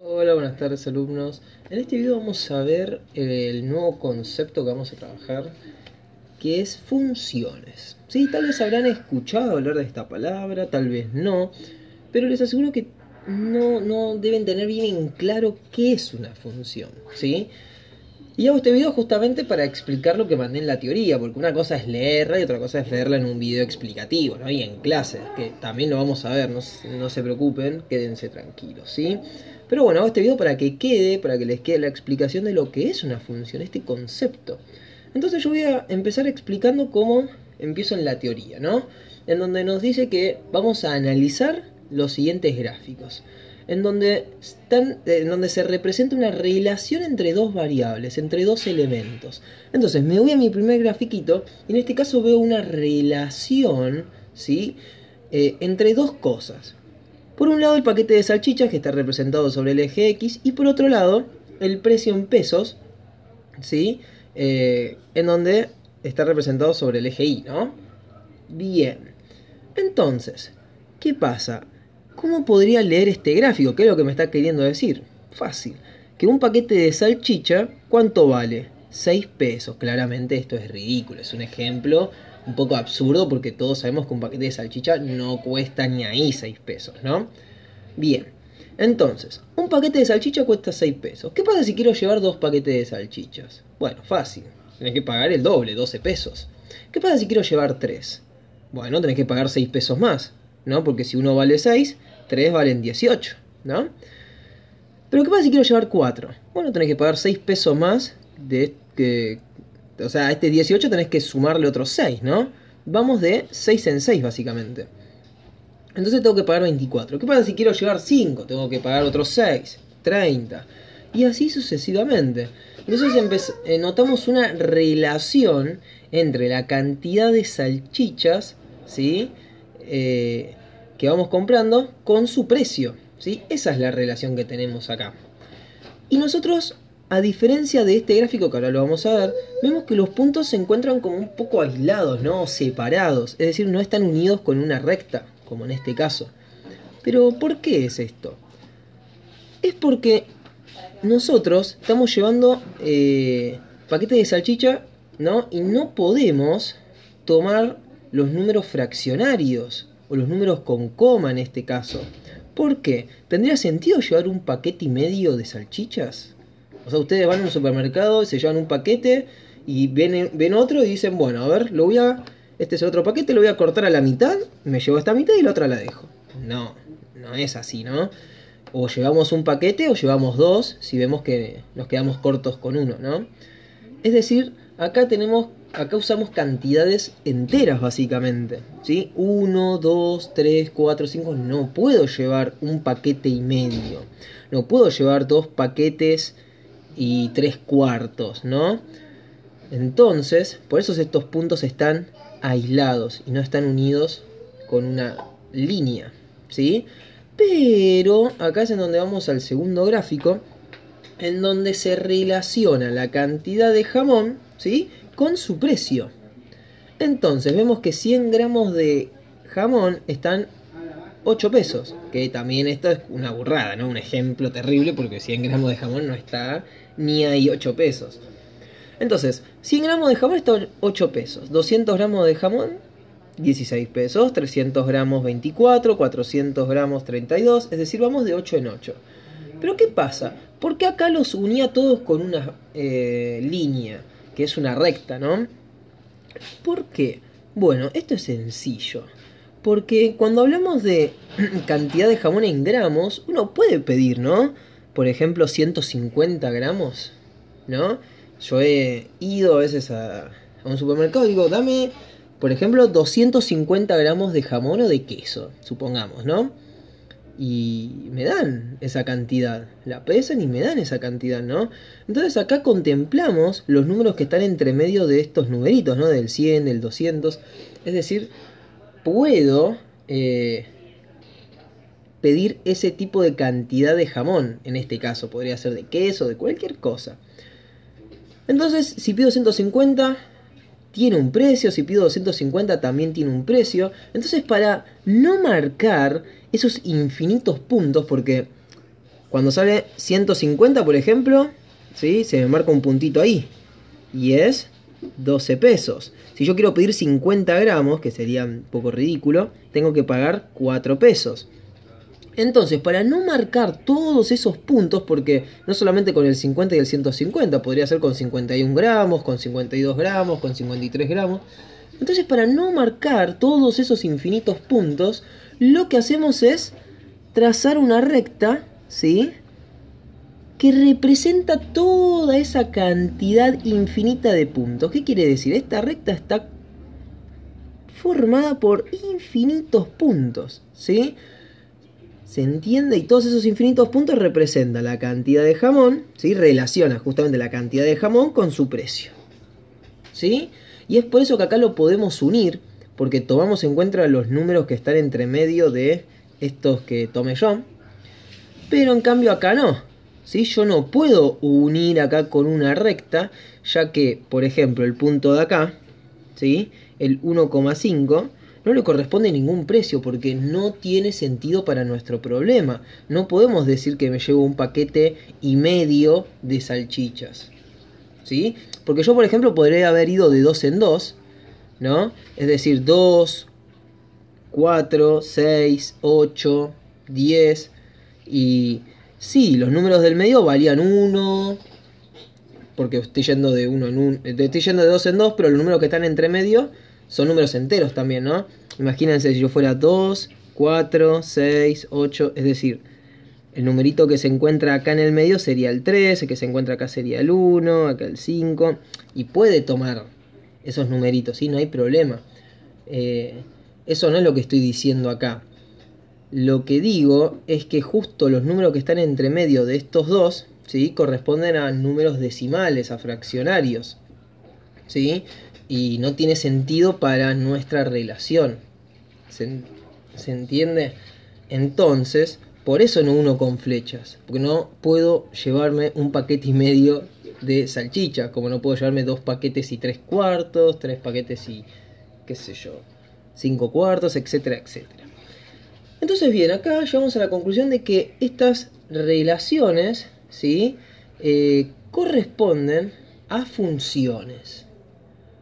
Hola, buenas tardes alumnos. En este video vamos a ver el nuevo concepto que vamos a trabajar, que es funciones. Sí, tal vez habrán escuchado hablar de esta palabra, tal vez no, pero les aseguro que no deben tener bien en claro qué es una función, ¿sí? Y hago este video justamente para explicar lo que mandé en la teoría, porque una cosa es leerla y otra cosa es verla en un video explicativo, ¿no? Y en clase, que también lo vamos a ver, no se preocupen, quédense tranquilos, ¿sí? Pero bueno, hago este video para que les quede la explicación de lo que es una función, este concepto. Entonces yo voy a empezar explicando cómo empiezo en la teoría, ¿no? En donde nos dice que vamos a analizar los siguientes gráficos en donde se representa una relación entre dos variables, entre dos elementos. Entonces me voy a mi primer grafiquito y en este caso veo una relación, ¿sí? Entre dos cosas. Por un lado el paquete de salchichas que está representado sobre el eje X y por otro lado el precio en pesos, ¿sí? En donde está representado sobre el eje Y, ¿no? Bien. Entonces, ¿qué pasa? ¿Cómo podría leer este gráfico? ¿Qué es lo que me está queriendo decir? Fácil. Que un paquete de salchicha, ¿cuánto vale? 6 pesos. Claramente esto es ridículo. Es un ejemplo un poco absurdo porque todos sabemos que un paquete de salchicha no cuesta ni ahí 6 pesos, ¿no? Bien. Entonces, un paquete de salchicha cuesta 6 pesos. ¿Qué pasa si quiero llevar dos paquetes de salchichas? Bueno, fácil. Tenés que pagar el doble, 12 pesos. ¿Qué pasa si quiero llevar 3? Bueno, tenés que pagar 6 pesos más, ¿no? Porque si uno vale 6, 3 valen 18, ¿no? Pero ¿qué pasa si quiero llevar 4? Bueno, tenés que pagar 6 pesos más de que... O sea, a este 18 tenés que sumarle otros 6, ¿no? Vamos de 6 en 6, básicamente. Entonces tengo que pagar 24. ¿Qué pasa si quiero llevar 5? Tengo que pagar otros 6, 30. Y así sucesivamente. Entonces notamos una relación entre la cantidad de salchichas, ¿sí? Que vamos comprando con su precio, ¿sí? Esa es la relación que tenemos acá. Y nosotros, a diferencia de este gráfico que ahora lo vamos a ver, vemos que los puntos se encuentran como un poco aislados, ¿no? Separados, es decir, no están unidos con una recta, como en este caso. Pero ¿por qué es esto? Es porque nosotros estamos llevando paquetes de salchicha, ¿no? Y no podemos tomar los números fraccionarios o los números con coma en este caso. ¿Por qué? ¿Tendría sentido llevar un paquete y medio de salchichas? O sea, ustedes van a un supermercado, se llevan un paquete y ven otro y dicen, bueno, a ver, este es el otro paquete, lo voy a cortar a la mitad, me llevo esta mitad y la otra la dejo. No, no es así, ¿no? O llevamos un paquete o llevamos dos si vemos que nos quedamos cortos con uno, ¿no? Es decir, acá usamos cantidades enteras básicamente, ¿sí? 1, 2, 3, 4, 5, no puedo llevar un paquete y medio. No puedo llevar dos paquetes y 3 cuartos, ¿no? Entonces, por eso estos puntos están aislados y no están unidos con una línea, ¿sí? Pero acá es en donde vamos al segundo gráfico, en donde se relaciona la cantidad de jamón, ¿sí?, con su precio. Entonces vemos que 100 gramos de jamón están 8 pesos, que también esto es una burrada, ¿no? Un ejemplo terrible porque 100 gramos de jamón no está ni ahí 8 pesos. Entonces, 100 gramos de jamón están 8 pesos, 200 gramos de jamón 16 pesos, 300 gramos 24, 400 gramos 32, es decir, vamos de 8 en 8. Pero ¿qué pasa? Porque acá los unía todos con una línea, que es una recta, ¿no? ¿Por qué? Bueno, esto es sencillo. Porque cuando hablamos de cantidad de jamón en gramos, uno puede pedir, ¿no? Por ejemplo, 150 gramos, ¿no? Yo he ido a veces a un supermercado y digo, dame, por ejemplo, 250 gramos de jamón o de queso, supongamos, ¿no? Y me dan esa cantidad, la pesan y me dan esa cantidad, ¿no? Entonces acá contemplamos los números que están entre medio de estos numeritos, ¿no? Del 100, del 200, es decir, puedo pedir ese tipo de cantidad de jamón, en este caso podría ser de queso, de cualquier cosa. Entonces, si pido 150, tiene un precio, si pido 250 también tiene un precio. Entonces, para no marcar esos infinitos puntos, porque Cuando sale 150, por ejemplo, ¿sí? Se me marca un puntito ahí. Y es 12 pesos. Si yo quiero pedir 50 gramos, que sería un poco ridículo, tengo que pagar 4 pesos. Entonces, para no marcar todos esos puntos, porque no solamente con el 50 y el 150, podría ser con 51 gramos, con 52 gramos, con 53 gramos. Entonces, para no marcar todos esos infinitos puntos, lo que hacemos es trazar una recta, ¿sí?, que representa toda esa cantidad infinita de puntos. ¿Qué quiere decir? Esta recta está formada por infinitos puntos, ¿sí? ¿Se entiende? Y todos esos infinitos puntos representan la cantidad de jamón, ¿sí? Relaciona justamente la cantidad de jamón con su precio, ¿sí? Y es por eso que acá lo podemos unir, porque tomamos en cuenta los números que están entre medio de estos que tomé yo. Pero en cambio acá no, ¿sí? Yo no puedo unir acá con una recta, ya que, por ejemplo, el punto de acá, ¿sí?, el 1,5, no le corresponde ningún precio porque no tiene sentido para nuestro problema. No podemos decir que me llevo un paquete y medio de salchichas, ¿sí? Porque yo, por ejemplo, podría haber ido de 2 en 2, ¿no? Es decir, 2, 4, 6, 8, 10. Y sí, los números del medio valían 1, porque estoy yendo de 1 en 1, estoy yendo de 2 en 2, pero los números que están entre medio son números enteros también, ¿no? Imagínense si yo fuera 2, 4, 6, 8, es decir, el numerito que se encuentra acá en el medio sería el 3, el que se encuentra acá sería el 1, acá el 5, y puede tomar esos numeritos, ¿sí? No hay problema. Eso no es lo que estoy diciendo acá. Lo que digo es que justo los números que están entre medio de estos dos, ¿sí?, corresponden a números decimales, a fraccionarios, ¿sí? Y no tiene sentido para nuestra relación. ¿Se entiende? Entonces, por eso no uno con flechas, porque no puedo llevarme un paquete y medio de salchicha, como no puedo llevarme 2 paquetes y 3 cuartos, 3 paquetes y, qué sé yo, 5 cuartos, etcétera, etcétera. Entonces, bien, acá llegamos a la conclusión de que estas relaciones, ¿sí?, corresponden a funciones.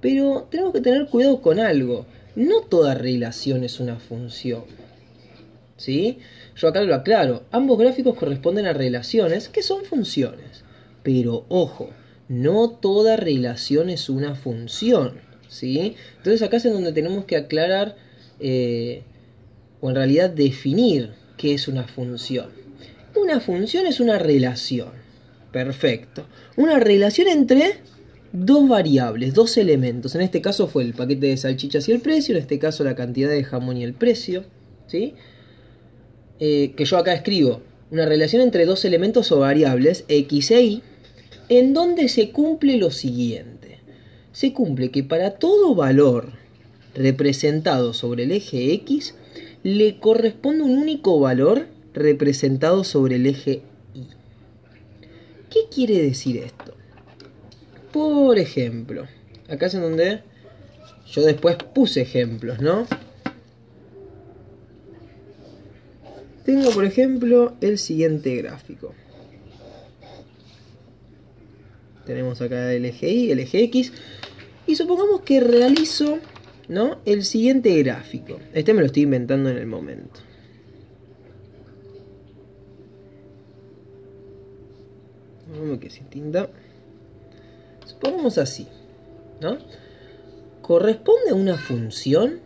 Pero tenemos que tener cuidado con algo. No toda relación es una función, ¿sí? Yo acá lo aclaro. Ambos gráficos corresponden a relaciones que son funciones. Pero, ojo, no toda relación es una función, ¿sí? Entonces acá es en donde tenemos que aclarar, o en realidad definir qué es una función. Una función es una relación. Perfecto. Una relación entre dos variables, dos elementos. En este caso fue el paquete de salchichas y el precio. En este caso la cantidad de jamón y el precio, ¿sí? Que yo acá escribo una relación entre dos elementos o variables, x e y, en donde se cumple lo siguiente. Se cumple que para todo valor representado sobre el eje x, le corresponde un único valor representado sobre el eje y. ¿Qué quiere decir esto? Por ejemplo, acá es en donde yo después puse ejemplos, ¿no? Tengo, por ejemplo, el siguiente gráfico. Tenemos acá el eje y, el eje x. Y supongamos que realizo, ¿no?, el siguiente gráfico. Este me lo estoy inventando en el momento. Vamos que sin tinta. Supongamos así, ¿no? ¿Corresponde a una función?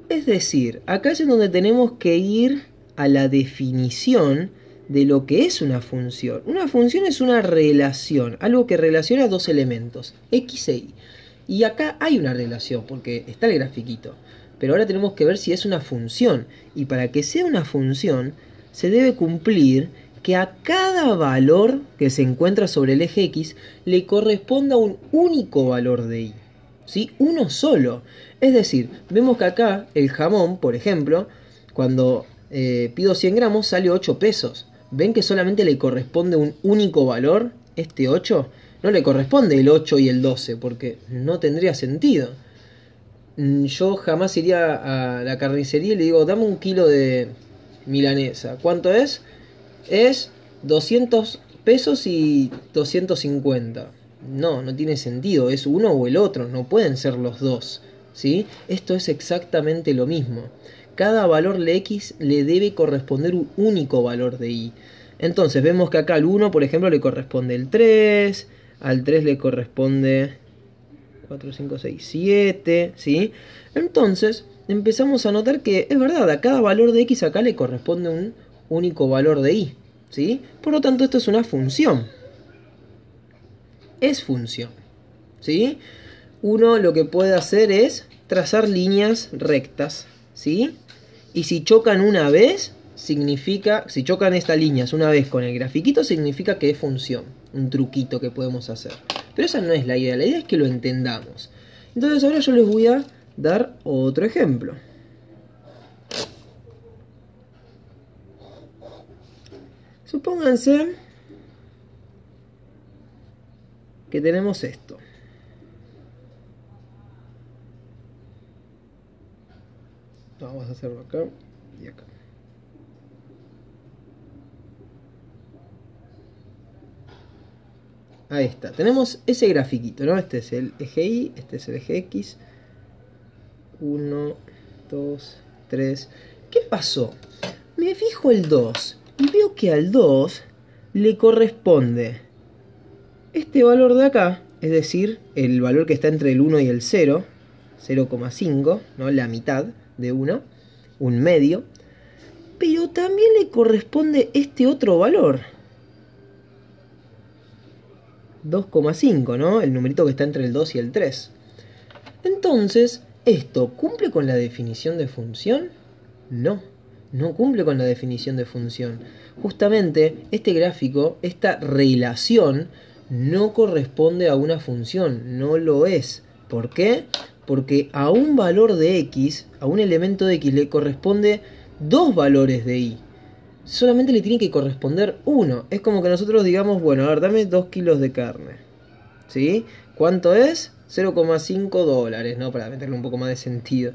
Es decir, acá es en donde tenemos que ir a la definición de lo que es una función. Una función es una relación, algo que relaciona dos elementos, x e y. Y acá hay una relación, porque está el grafiquito. Pero ahora tenemos que ver si es una función. Y para que sea una función, se debe cumplir que a cada valor que se encuentra sobre el eje x le corresponda un único valor de y, ¿sí? Uno solo. Es decir, vemos que acá el jamón, por ejemplo, cuando pido 100 gramos sale 8 pesos. ¿Ven que solamente le corresponde un único valor, este 8? No le corresponde el 8 y el 12, porque no tendría sentido. Yo jamás iría a la carnicería y le digo, dame un kilo de milanesa. ¿Cuánto es? es 200 pesos y 250. No, no tiene sentido, es uno o el otro, no pueden ser los dos, ¿sí? Esto es exactamente lo mismo. Cada valor de x le debe corresponder un único valor de y. Entonces vemos que acá al 1, por ejemplo, le corresponde el 3, al 3 le corresponde 4, 5, 6, 7, ¿sí? Entonces empezamos a notar que es verdad, a cada valor de x acá le corresponde un único valor de y, ¿sí? Por lo tanto, esto es una función. Es función, ¿sí? Uno lo que puede hacer es trazar líneas rectas, ¿sí? Y si chocan una vez, significa, si chocan estas líneas una vez con el grafiquito, significa que es función. Un truquito que podemos hacer. Pero esa no es la idea es que lo entendamos. Entonces ahora yo les voy a dar otro ejemplo. Supónganse que tenemos esto. Vamos a hacerlo acá y acá. Ahí está, tenemos ese grafiquito, ¿no? Este es el eje Y, este es el eje X. 1, 2, 3. ¿Qué pasó? Me fijo el 2 y veo que al 2 le corresponde este valor de acá, es decir, el valor que está entre el 1 y el 0, 0,5, ¿no? La mitad de 1, un medio. Pero también le corresponde este otro valor, 2,5, ¿no? El numerito que está entre el 2 y el 3. Entonces, ¿esto cumple con la definición de función? No, no cumple con la definición de función. Justamente, este gráfico, esta relación, no corresponde a una función, no lo es. ¿Por qué? Porque a un valor de x, a un elemento de x, le corresponde dos valores de y. Solamente le tiene que corresponder uno. Es como que nosotros digamos, bueno, a ver, dame 2 kilos de carne. ¿Sí? ¿Cuánto es? 0,5 dólares, ¿no? Para meterle un poco más de sentido.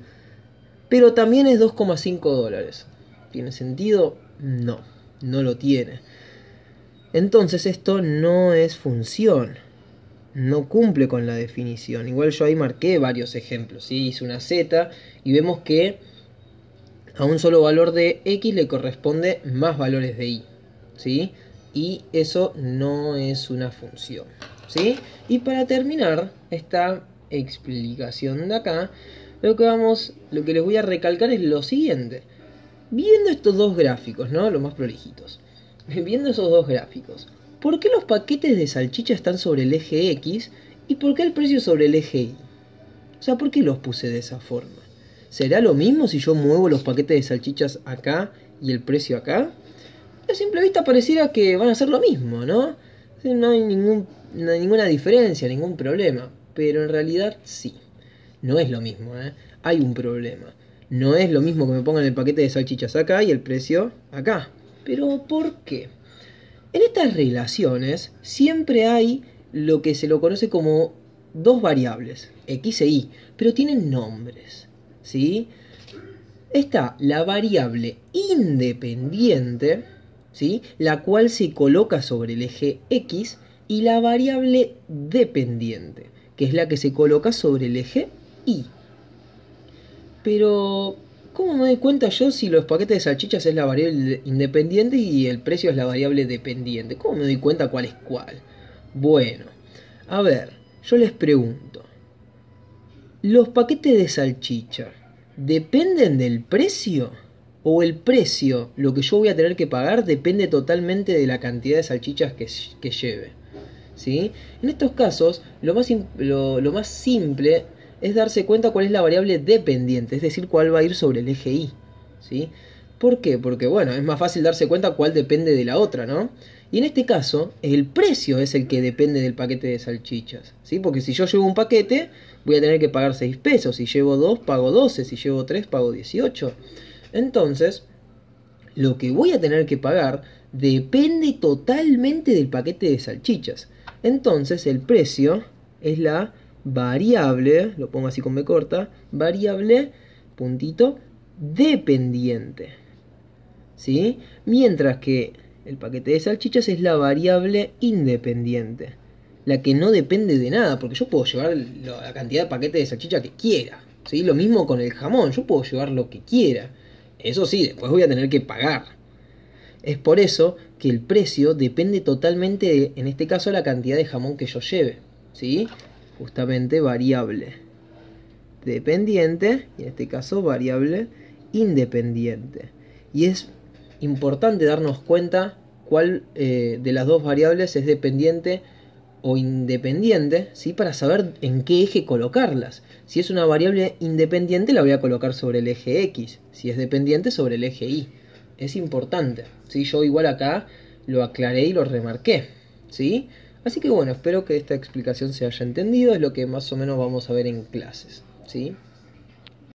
Pero también es 2,5 dólares. ¿Tiene sentido? No, no lo tiene. Entonces esto no es función. No cumple con la definición. Igual yo ahí marqué varios ejemplos, ¿sí? Hice una z y vemos que a un solo valor de x le corresponde más valores de y, ¿sí? Y eso no es una función, ¿sí? Y para terminar esta explicación de acá, lo que les voy a recalcar es lo siguiente. Viendo estos dos gráficos, ¿no? Los más prolijitos. Viendo esos dos gráficos, ¿por qué los paquetes de salchicha están sobre el eje X y por qué el precio sobre el eje Y? O sea, ¿por qué los puse de esa forma? ¿Será lo mismo si yo muevo los paquetes de salchichas acá y el precio acá? A simple vista pareciera que van a ser lo mismo, ¿no? No hay ninguna diferencia, ningún problema. Pero en realidad sí. No es lo mismo, ¿eh? Hay un problema. No es lo mismo que me pongan el paquete de salchichas acá y el precio acá. ¿Pero por qué? En estas relaciones siempre hay lo que se lo conoce como dos variables, x e y, pero tienen nombres, ¿sí? Está la variable independiente, ¿sí? La cual se coloca sobre el eje X, y la variable dependiente, que es la que se coloca sobre el eje Y. Pero, ¿cómo me doy cuenta yo si los paquetes de salchichas es la variable independiente y el precio es la variable dependiente? ¿Cómo me doy cuenta cuál es cuál? Bueno, a ver, yo les pregunto. ¿Los paquetes de salchicha dependen del precio? ¿O el precio, lo que yo voy a tener que pagar, depende totalmente de la cantidad de salchichas que lleve? ¿Sí? En estos casos, lo más simple es darse cuenta cuál es la variable dependiente, es decir, cuál va a ir sobre el eje Y, ¿sí? ¿Por qué? Porque, bueno, es más fácil darse cuenta cuál depende de la otra, ¿no? Y en este caso, el precio es el que depende del paquete de salchichas, ¿sí? Porque si yo llevo un paquete, voy a tener que pagar 6 pesos. Si llevo 2, pago 12. Si llevo 3, pago 18. Entonces, lo que voy a tener que pagar depende totalmente del paquete de salchichas. Entonces, el precio es la variable, lo pongo así con B corta, variable, puntito, dependiente, ¿sí? Mientras que El paquete de salchichas es la variable independiente, la que no depende de nada, porque yo puedo llevar la cantidad de paquetes de salchicha que quiera, ¿sí? Lo mismo con el jamón, yo puedo llevar lo que quiera. Eso sí, después voy a tener que pagar. Es por eso que el precio depende totalmente de, en este caso, la cantidad de jamón que yo lleve, ¿sí? Justamente variable dependiente, y en este caso variable independiente. Y es importante darnos cuenta cuál de las dos variables es dependiente o independiente, ¿sí? Para saber en qué eje colocarlas. Si es una variable independiente, la voy a colocar sobre el eje X. Si es dependiente, sobre el eje Y. Es importante, ¿sí? Yo igual acá lo aclaré y lo remarqué, ¿sí? Así que bueno, espero que esta explicación se haya entendido. Es lo que más o menos vamos a ver en clases, ¿sí?